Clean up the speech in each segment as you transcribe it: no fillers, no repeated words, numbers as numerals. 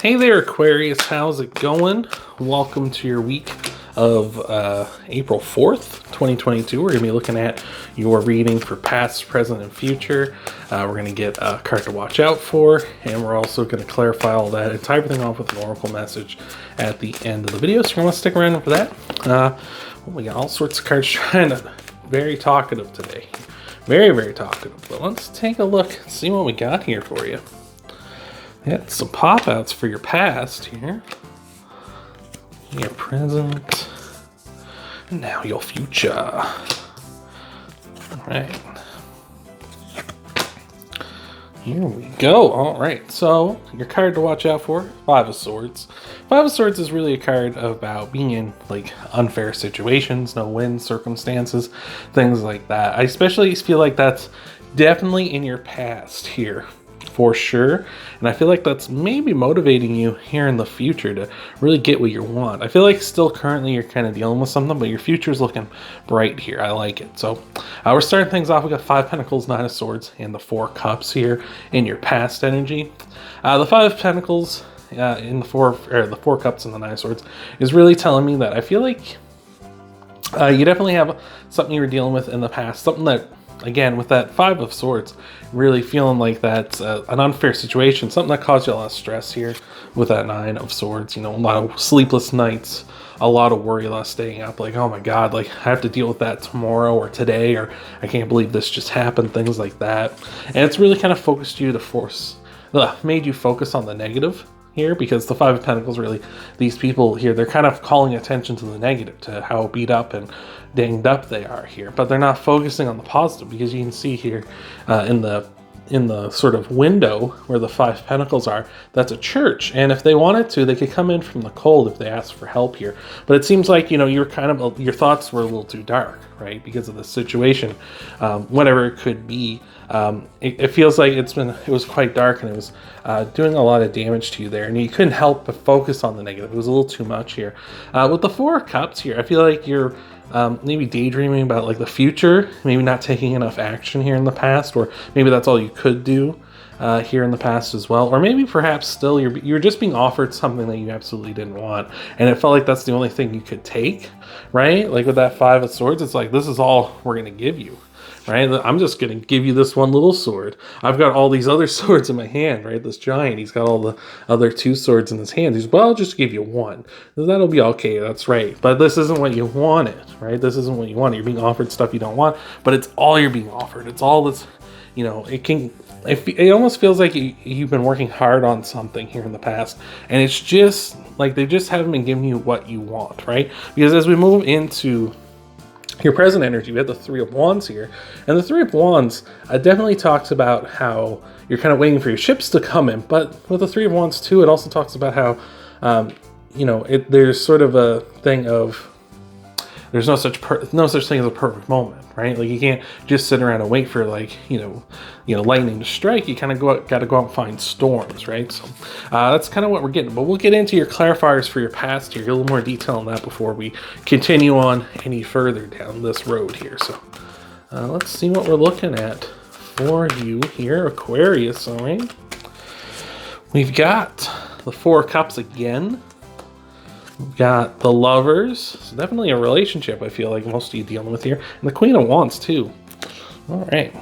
Hey there, Aquarius. How's it going? Welcome to your week of April 4th, 2022. We're going to be looking at your reading for past, present, and future. We're going to get a card to watch out for, and we're also going to clarify all that and tie everything off with an oracle message at the end of the video. So you're going to stick around for that. We got all sorts of cards trying to very talkative today. Very, very talkative. But let's take a look and see what we got here for you. Got some pop-outs for your past here. Your present. And now your future. Alright. Here we go. Alright, so your card to watch out for, Five of Swords. Five of Swords is really a card about being in like unfair situations, no-win circumstances, things like that. I especially feel like that's definitely in your past here. For sure, and I feel like that's maybe motivating you here in the future to really get what you want. I feel like still currently you're kind of dealing with something, but your future's looking bright here. I like it. So we're starting things off. We got Five Pentacles, Nine of Swords, and the Four Cups here in your past energy. The Five Pentacles in the Four Cups and the Nine of Swords is really telling me that I feel like you definitely have something you were dealing with in the past, something that, again, with that Five of Swords, really feeling like that's an unfair situation, something that caused you a lot of stress here with that Nine of Swords. You know, a lot of sleepless nights, a lot of worry, a lot of staying up, like, oh my God, like I have to deal with that tomorrow or today, or I can't believe this just happened, things like that. And it's really kind of focused you to made you focus on the negative here, because the Five of Pentacles, really, these people here, they're kind of calling attention to the negative, to how beat up and dinged up they are here, but they're not focusing on the positive, because you can see here in the sort of window where the Five Pentacles are, that's a church, and if they wanted to, they could come in from the cold if they asked for help here. But it seems like, you know, your thoughts were a little too dark, right, because of the situation, whatever it could be. It feels like it was quite dark, and it was doing a lot of damage to you there, and you couldn't help but focus on the negative. It was a little too much here. With the Four Cups here, I feel like you're maybe daydreaming about like the future, maybe not taking enough action here in the past, or maybe that's all you could do here in the past as well, or maybe perhaps still you're just being offered something that you absolutely didn't want, and it felt like that's the only thing you could take, right? Like with that Five of Swords, it's like, this is all we're going to give you. Right, I'm just going to give you this one little sword. I've got all these other swords in my hand, right? This giant, he's got all the other two swords in his hand. He's, well, I'll just give you one. That'll be okay, that's right. But this isn't what you wanted, right? This isn't what you wanted. You're being offered stuff you don't want, but it's all you're being offered. It's all that's, you know, it almost feels like you've been working hard on something here in the past, and it's just like they just haven't been giving you what you want, right? Because as we move into your present energy, we have the Three of Wands here, and the Three of Wands definitely talks about how you're kind of waiting for your ships to come in, but with the Three of Wands too, it also talks about how you know, there's sort of a thing of there's no such thing as a perfect moment, right? Like you can't just sit around and wait for like you know lightning to strike. You kind of got to go out and find storms, right? So that's kind of what we're getting. But we'll get into your clarifiers for your past here, get a little more detail on that before we continue on any further down this road here. So let's see what we're looking at for you here, Aquarius. All right, we've got the Four Cups again. We've got the Lovers, so definitely a relationship I feel like most of you dealing with here, and the Queen of Wands too. All right,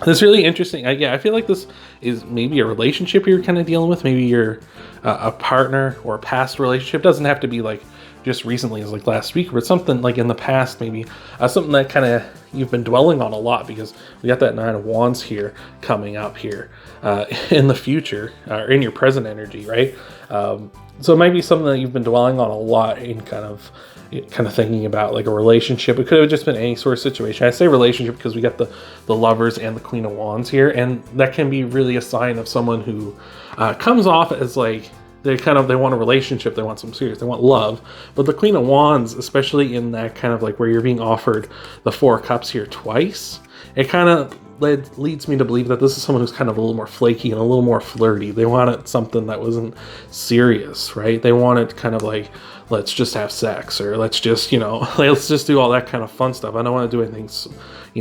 this is really interesting. Yeah, I feel like this is maybe a relationship you're kind of dealing with. Maybe you're a partner or a past relationship. It doesn't have to be like just recently, as like last week, but something like in the past, maybe something that kind of you've been dwelling on a lot, because we got that Nine of Wands here coming up here in the future, or in your present energy, right? So it might be something that you've been dwelling on a lot in kind of thinking about, like a relationship. It could have just been any sort of situation. I say relationship because we got the Lovers and the Queen of Wands here, and that can be really a sign of someone who comes off as like they want a relationship, they want something serious, they want love. But the Queen of Wands, especially in that kind of like where you're being offered the Four Cups here twice, it kind of leads me to believe that this is someone who's kind of a little more flaky and a little more flirty. They wanted something that wasn't serious, right? They wanted kind of like, let's just have sex, or let's just, let's just do all that kind of fun stuff. I don't want to do anything, I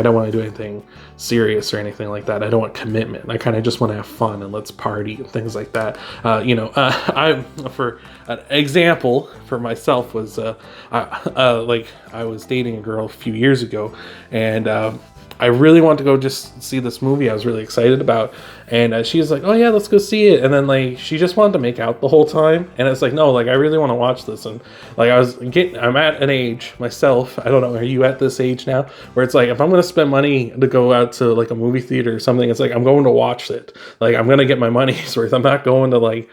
don't want to do anything serious or anything like that. I don't want commitment. I kind of just want to have fun and let's party and things like that. For an example for myself was, I was dating a girl a few years ago, and I really wanted to go just see this movie I was really excited about. And she was like, oh yeah, let's go see it. And then she just wanted to make out the whole time. And it's like, no, I really want to watch this. And I'm at an age myself, I don't know, are you at this age now? Where it's like, if I'm going to spend money to go out to a movie theater or something, it's like, I'm going to watch it. I'm going to get my money's worth. I'm not going to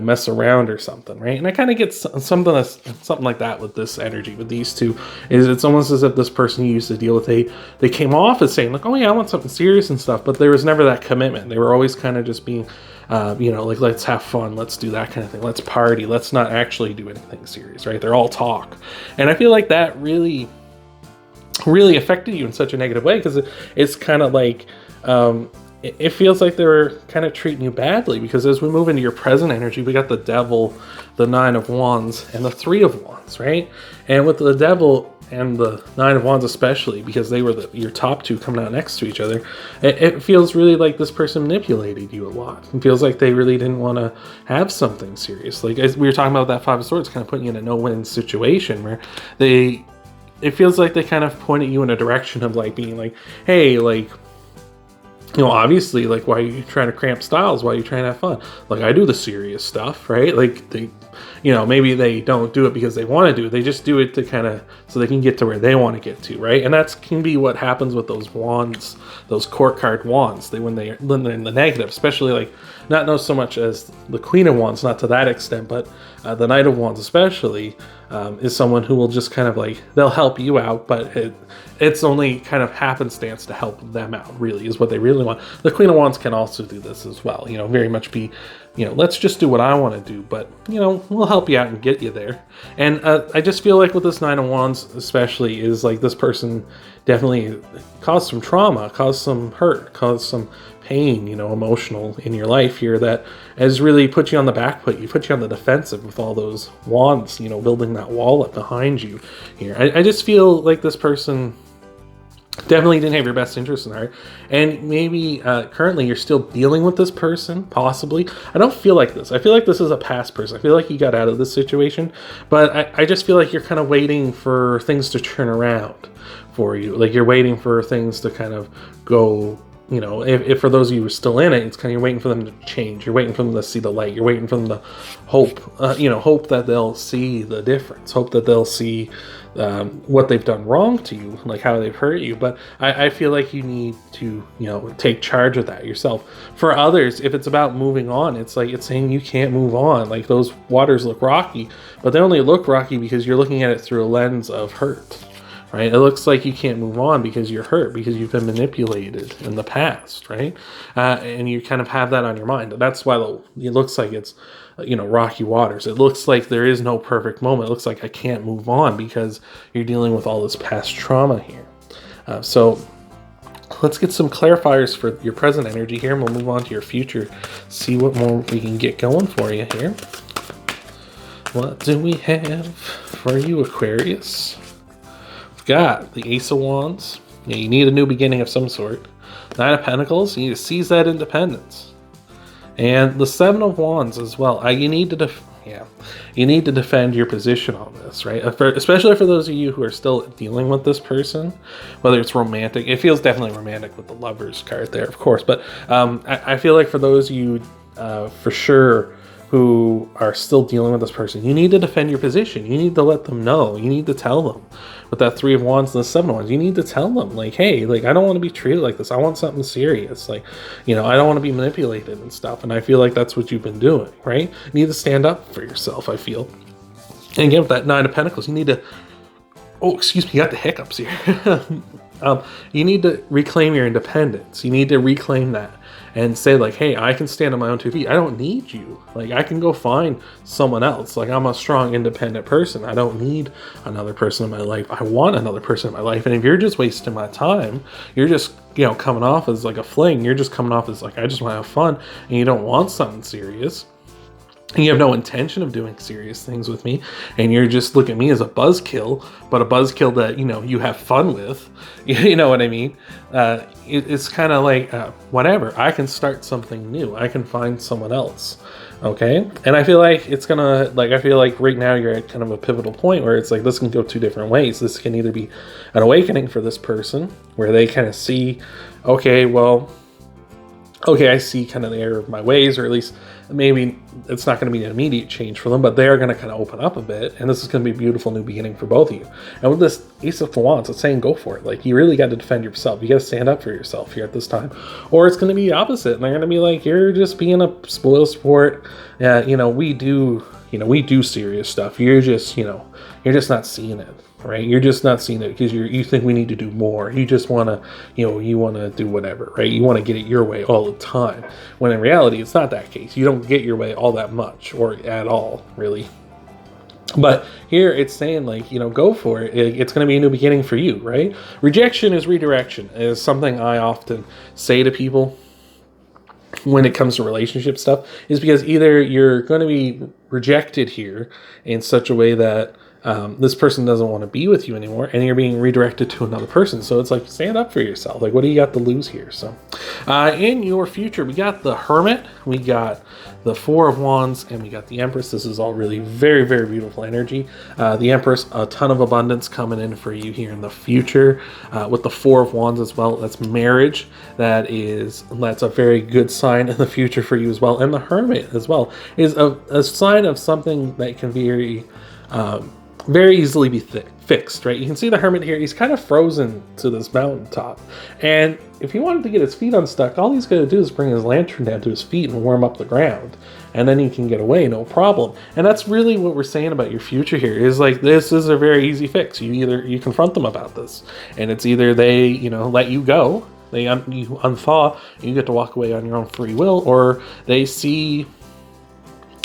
mess around or something, right? And I kind of get something like that with this energy, with these two. Is it's almost as if this person you used to deal with, they came off as saying oh yeah, I want something serious and stuff, but there was never that commitment. They were always kind of just being, let's have fun, let's do that kind of thing, let's party, let's not actually do anything serious, right? They're all talk, and I feel like that really affected you in such a negative way, because it's kind of like. It feels like they're kind of treating you badly, because as we move into your present energy, we got the Devil, the Nine of Wands, and the Three of Wands, right? And with the Devil and the Nine of Wands especially, because they were your top two coming out next to each other, it feels really like this person manipulated you a lot. It feels like they really didn't want to have something serious. As we were talking about that Five of Swords, kind of putting you in a no-win situation where it feels like they kind of pointed you in a direction of being hey, obviously, why are you trying to cramp styles? Why are you trying to have fun? I do the serious stuff, right? Maybe they don't do it because they want to do it. They just do it to kind of, so they can get to where they want to get to, right? And that can be what happens with those wands, those court card wands. When they're in the negative, especially not so much as the Queen of Wands, not to that extent, but the Knight of Wands especially, is someone who will just kind of they'll help you out, but it's only kind of happenstance to help them out, really, is what they really want. The Queen of Wands can also do this as well, very much be, let's just do what I want to do, but, we'll help you out and get you there. And I just feel like with this Nine of Wands especially is this person definitely caused some trauma, caused some hurt, caused some pain, emotional in your life here that has really put you on the back foot. You put you on the defensive with all those wands, building that wall up behind you here. I just feel like this person definitely didn't have your best interest in heart, and maybe currently you're still dealing with this person, possibly. I don't feel like this. I feel like this is a past person. I feel like you got out of this situation, but I just feel like you're kind of waiting for things to turn around for you. You're waiting for things to kind of go. If for those of you who are still in it, it's kind of, you're waiting for them to change. You're waiting for them to see the light. You're waiting for them to hope, hope that they'll see the difference. Hope that they'll see what they've done wrong to you, how they've hurt you. But I feel like you need to, take charge of that yourself. For others, if it's about moving on, it's it's saying you can't move on. Those waters look rocky, but they only look rocky because you're looking at it through a lens of hurt. Right? It looks like you can't move on because you're hurt, because you've been manipulated in the past, right? And you kind of have that on your mind. That's why it looks like it's, rocky waters. It looks like there is no perfect moment. It looks like I can't move on because you're dealing with all this past trauma here. So let's get some clarifiers for your present energy here, and we'll move on to your future. See what more we can get going for you here. What do we have for you, Aquarius? Got the Ace of Wands. You need a new beginning of some sort. Nine of Pentacles. You need to seize that independence. And the Seven of Wands as well. You need to defend your position on this, right? Especially for those of you who are still dealing with this person, whether it's romantic. It feels definitely romantic with the Lovers card there, of course. But I feel like for those of you, for sure, who are still dealing with this person, you need to defend your position. You need to let them know. You need to tell them. With that Three of Wands and the Seven of Wands, you need to tell them, hey, I don't want to be treated like this. I want something serious. I don't want to be manipulated and stuff. And I feel like that's what you've been doing, right? You need to stand up for yourself, I feel. And again, with that Nine of Pentacles, you need to, oh, excuse me, you got the hiccups here. You need to reclaim your independence. You need to reclaim that. and say like, hey, I can stand on my own 2 feet. I don't need you. Like, I can go find someone else. Like, I'm a strong, independent person. I don't need another person in my life. I want another person in my life. And if you're just wasting my time, you're just, you know, coming off as like a fling. You're just coming off as like, I just want to have fun, and you don't want something serious, and you have no intention of doing serious things with me, and you're just looking at me as a buzzkill, but a buzzkill that, you know, you have fun with. You know what I mean? It's kind of like, whatever. I can start something new. I can find someone else. Okay? And I feel like it's gonna, like, I feel like right now you're at kind of a pivotal point where it's like, this can go 2 different ways. This can either be an awakening for this person, where they kind of see, okay, well, okay, I see kind of the error of my ways, or at least maybe it's not going to be an immediate change for them, but they are going to kind of open up a bit, and this is going to be a beautiful new beginning for both of you. And with this Ace of Wands, it's saying go for it. Like, you really got to defend yourself. You got to stand up for yourself here at this time, or it's going to be the opposite, and they're going to be like, you're just being a spoil sport. You know, we do serious stuff. You're just, you know, you're just not seeing it. Right? You're just not seeing it because you think we need to do more. You just want to, you know, you want to do whatever, right? You want to get it your way all the time. When in reality, it's not that case. You don't get your way all that much, or at all, really. But here it's saying, like, you know, go for it. It's going to be a new beginning for you, right? Rejection is redirection, is something I often say to people when it comes to relationship stuff, is because either you're going to be rejected here in such a way that this person doesn't want to be with you anymore, and you're being redirected to another person. So it's like, stand up for yourself. Like, what do you got to lose here? So in your future, we got the Hermit, we got the Four of Wands, and we got the Empress. This is all really very, very beautiful energy. The Empress, a ton of abundance coming in for you here in the future. With the Four of Wands as well, that's marriage. That's a very good sign in the future for you as well. And the Hermit as well is a sign of something that can be very easily be fixed, right? You can see the Hermit here. He's kind of frozen to this mountaintop, and if he wanted to get his feet unstuck, all he's going to do is bring his lantern down to his feet and warm up the ground, and then he can get away, no problem. And that's really what we're saying about your future here, is like, this is a very easy fix. You confront them about this, and it's either they, you know, let you go, you unthaw, and you get to walk away on your own free will, or they see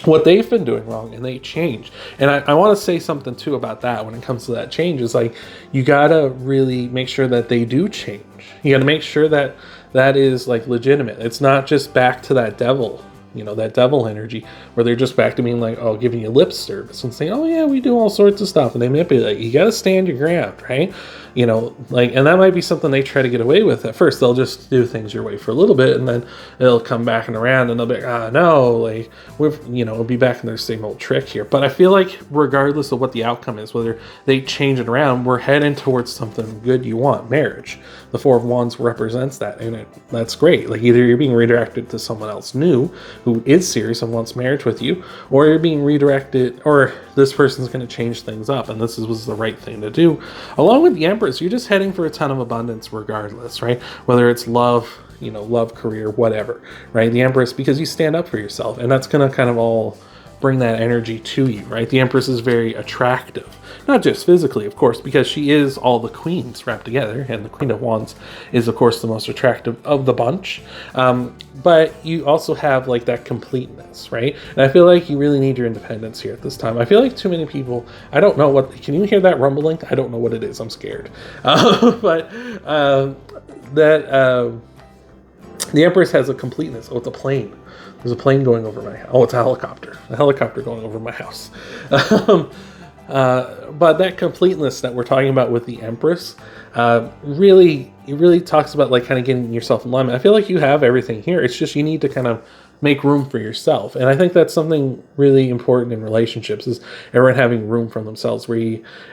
what they've been doing wrong and they change. And I want to say something too about that when it comes to that change, is like, you gotta really make sure that they do change. You gotta make sure that that is like legitimate. It's not just back to that devil, you know, that devil energy, where they're just back to being like, oh, giving you lip service and saying, oh yeah, we do all sorts of stuff, and they manipulate. You gotta stand your ground, right? You know, like, and that might be something they try to get away with at first. They'll just do things your way for a little bit, and then it'll come back and around, and they'll be like, no, like, we'll be back in their same old trick here. But I feel like regardless of what the outcome is, whether they change it around, we're heading towards something good you want, marriage. The Four of Wands represents that, and that's great. Like, either you're being redirected to someone else new who is serious and wants marriage with you, or you're being redirected, or this person's going to change things up, and this was the right thing to do. Along with the Emperor, you're just heading for a ton of abundance regardless, right? Whether it's love, you know, love, career, whatever, right? The Empress, because you stand up for yourself, and that's going to kind of all bring that energy to you, right? The Empress is very attractive, not just physically, of course, because she is all the queens wrapped together, and the Queen of Wands is, of course, the most attractive of the bunch. But you also have like that completeness, right? And I feel like you really need your independence here at this time. I feel like too many people, I don't know what, can you hear that rumbling? I don't know what it is. I'm scared. The Empress has a completeness. Oh, it's a plane. There's a plane going over my house. Oh, it's a helicopter. A helicopter going over my house. But that completeness that we're talking about with the Empress, really talks about like kind of getting yourself in alignment. I feel like you have everything here. It's just you need to kind of make room for yourself. And I think that's something really important in relationships, is everyone having room for themselves, where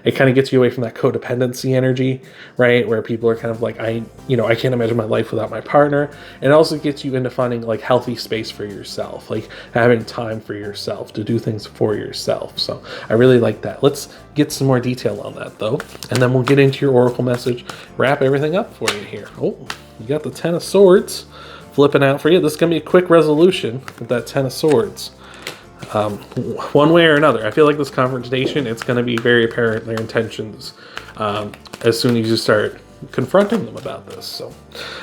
it kind of gets you away from that codependency energy, right? Where people are kind of like, I can't imagine my life without my partner. And it also gets you into finding like healthy space for yourself, like having time for yourself to do things for yourself. So I really like that. Let's get some more detail on that though. And then we'll get into your oracle message, wrap everything up for you here. Oh, you got the Ten of Swords flipping out for you. This is going to be a quick resolution with that Ten of Swords. One way or another. I feel like this confrontation, it's going to be very apparent their intentions as soon as you start confronting them about this. So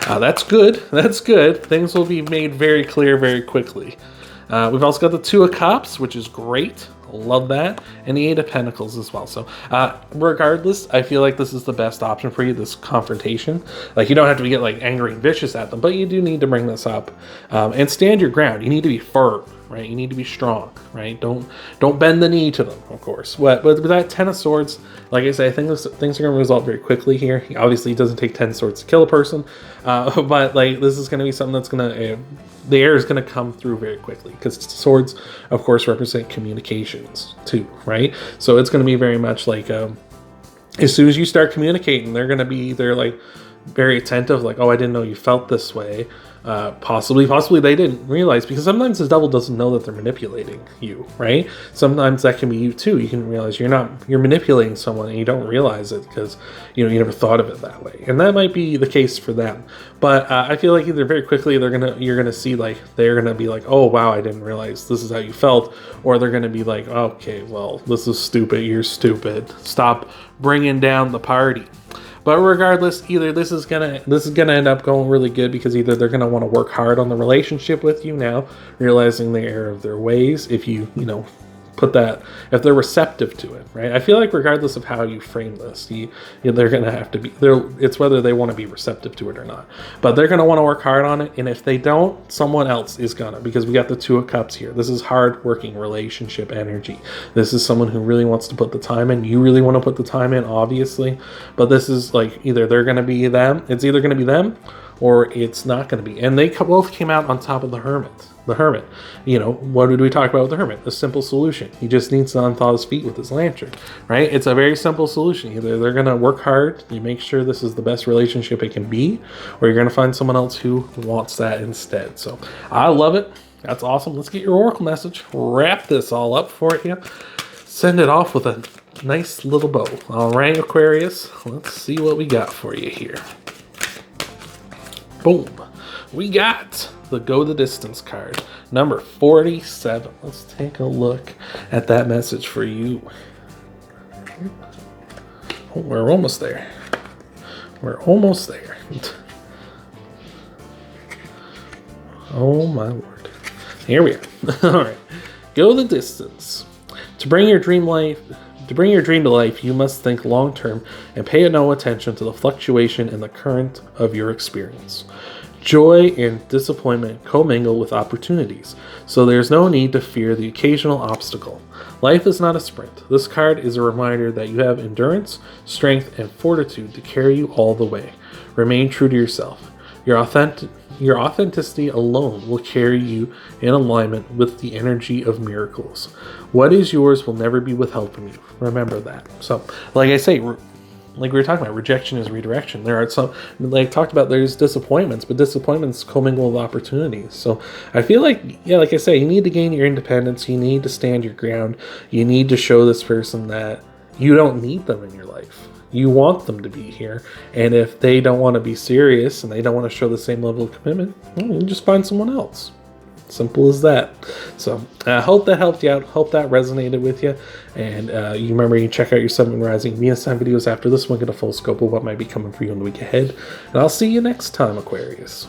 that's good. That's good. Things will be made very clear very quickly. We've also got the Two of Cups, which is great. Love that. And the Eight of Pentacles as well. So regardless, I feel like this is the best option for you, this confrontation. Like, you don't have to get like angry and vicious at them, but you do need to bring this up and stand your ground. You need to be firm, right? You need to be strong, right? Don't bend the knee to them, of course. But with that Ten of Swords, like I say, I think things are going to resolve very quickly here. Obviously, it doesn't take 10 swords to kill a person, but like this is going to be something that's going to the air is going to come through very quickly, because swords, of course, represent communications too, right? So it's going to be very much like as soon as you start communicating, they're like very attentive, like, oh, I didn't know you felt this way. Possibly they didn't realize, because sometimes the devil doesn't know that they're manipulating you, right? Sometimes that can be you too. You can realize you're manipulating someone and you don't realize it because you never thought of it that way, and that might be the case for them. But I feel like either very quickly you're gonna see like they're gonna be like, oh wow, I didn't realize this is how you felt, or they're gonna be like, okay, well, this is stupid. You're stupid. Stop bringing down the party. But regardless, either this is gonna end up going really good, because either they're gonna want to work hard on the relationship with you now, realizing the error of their ways. If you put that, if they're receptive to it, right? I feel like regardless of how you frame this, they're gonna have to be there. It's whether they want to be receptive to it or not. But they're gonna want to work hard on it, and if they don't, someone else is gonna, because we got the Two of Cups here. This is hard-working relationship energy. This is someone who really wants to put the time in. You really want to put the time in, obviously. But this is like either they're gonna be them. It's either gonna be them, or it's not going to be. And they both came out on top of the Hermit. The Hermit. What did we talk about with the Hermit? A simple solution. He just needs to unthaw his feet with his lantern, right? It's a very simple solution. Either they're going to work hard, you make sure this is the best relationship it can be, or you're going to find someone else who wants that instead. So I love it. That's awesome. Let's get your oracle message. Wrap this all up for you. Send it off with a nice little bow. All right, Aquarius. Let's see what we got for you here. Boom. We got the Go the Distance card, number 47. Let's take a look at that message for you. Oh, we're almost there. We're almost there. Oh my Lord. Here we are. All right. Go the distance. To bring your dream to life, you must think long-term and pay no attention to the fluctuation in the current of your experience. Joy and disappointment commingle with opportunities, so there's no need to fear the occasional obstacle. Life is not a sprint. This card is a reminder that you have endurance, strength, and fortitude to carry you all the way. Remain true to yourself. Your authenticity alone will carry you in alignment with the energy of miracles. What is yours will never be withheld from you. Remember that. So, like I say, like we were talking about, rejection is redirection. There are some, like talked about, there's disappointments, but disappointments commingle with opportunities. So I feel like, yeah, like I say, you need to gain your independence. You need to stand your ground. You need to show this person that you don't need them in your life. You want them to be here. And if they don't want to be serious and they don't want to show the same level of commitment, well, you just find someone else. Simple as that. So I hope that helped you out. Hope that resonated with you. And you remember, you check out your Sun, Moon, Rising, Venus sign videos after this one. Get a full scope of what might be coming for you in the week ahead. And I'll see you next time, Aquarius.